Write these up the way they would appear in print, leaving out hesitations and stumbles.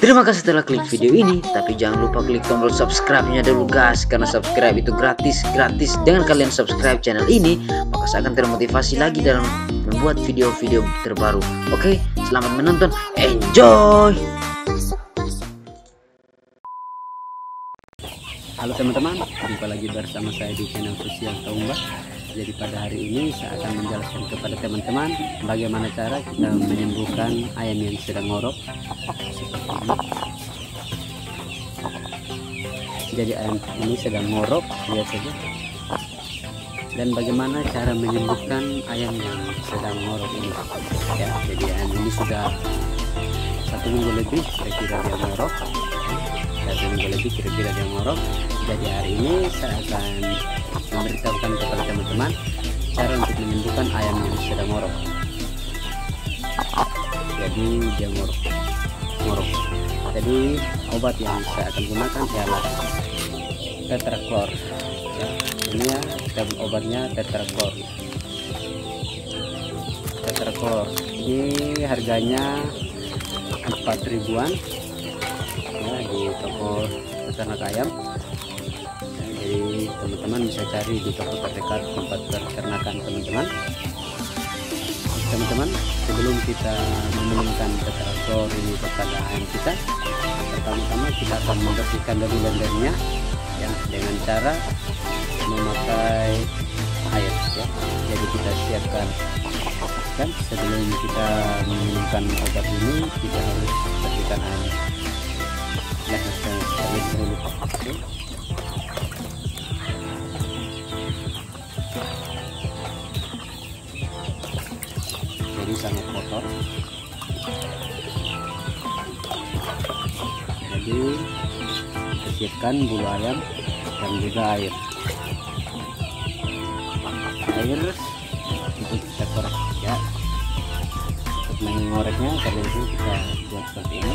Terima kasih telah klik video ini, tapi jangan lupa klik tombol subscribe-nya dulu guys, karena subscribe itu gratis. Dengan kalian subscribe channel ini, maka saya akan termotivasi lagi dalam membuat video-video terbaru. Oke, selamat menonton, enjoy. Halo teman-teman, jumpa lagi bersama saya di channel Sosial Tombak. Jadi pada hari ini saya akan menjelaskan kepada teman-teman bagaimana cara kita menyembuhkan ayam yang sedang ngorok seperti ini. Jadi ayam ini sedang ngorok, lihat saja. Dan bagaimana cara menyembuhkan ayam yang sedang ngorok ini. Ya, jadi ayam ini sudah 1 minggu lebih kira-kira dia ngorok. 1 minggu lebih kira-kira dia ngorok. Jadi hari ini saya akan memberitahukan kepada teman-teman cara untuk menyembuhkan ayam yang sedang ngorok. Jadi dia ngorok. Jadi obat yang saya akan gunakan ialah tetraklor. Ya, ini ya obatnya tetraklor. Ini harganya 4 ribuan ya, di toko peternak ayam. Jadi teman-teman bisa cari di toko terdekat tempat peternakan teman-teman. Sebelum kita meminumkan tetraklor ini kepada ayam kita, pertama-tama kita akan membersihkan dari lendernya ya, dengan cara memakai air ya. Jadi kita siapkan kan, sebelum kita meminumkan obat ini kita harus bersihkan air ya, terlebih dahulu. Jadi sangat kotor. Jadi siapkan bulu ayam dan juga air untuk kita korek ya. Untuk mengoreknya kalian kita buat seperti ini.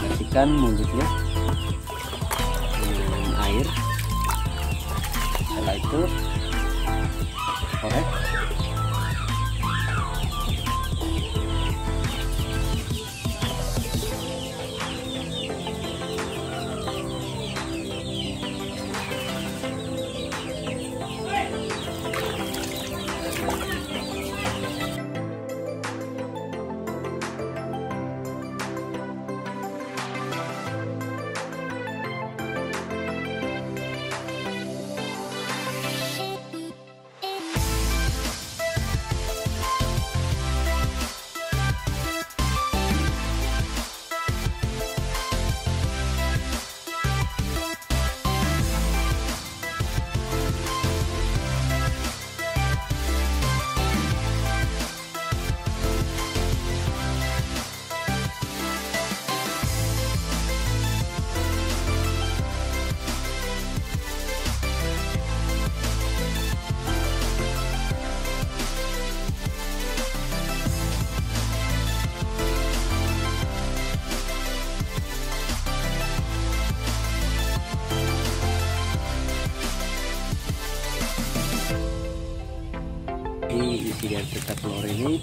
Bersihkan mulutnya dengan air. Setelah itu korek. Isi dari tetraklor ini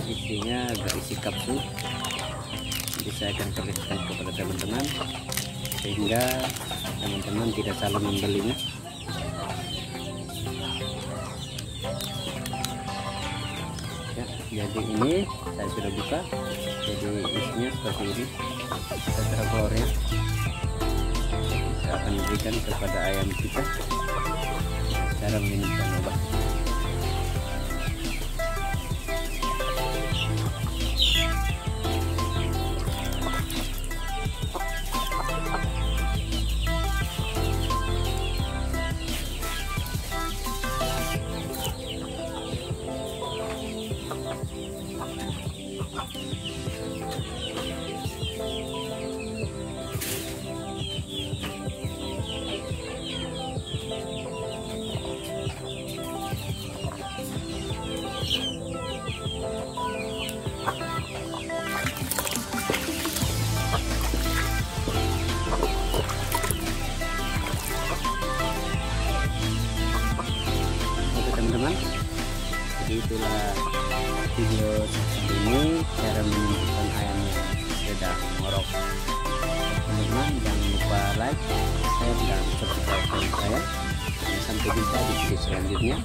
isinya berisi kapsul. Jadi saya akan perlihatkan kepada teman-teman sehingga teman-teman tidak salah membelinya. Ya, jadi ini saya sudah buka. Jadi isinya seperti ini tetraklornya. Saya akan berikan kepada ayam kita. Cara meminumkan obat. Jadi itulah video Ini cara menyembuhkan ayam yang sedang ngorok. Teman-teman jangan lupa like, share, dan subscribe channel saya. Dan sampai jumpa di video selanjutnya.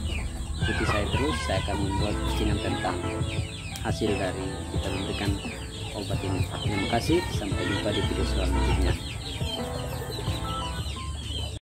Ikuti saya terus, saya akan membuat postingan tentang hasil dari kita memberikan obat ini. Terima kasih, sampai jumpa di video selanjutnya.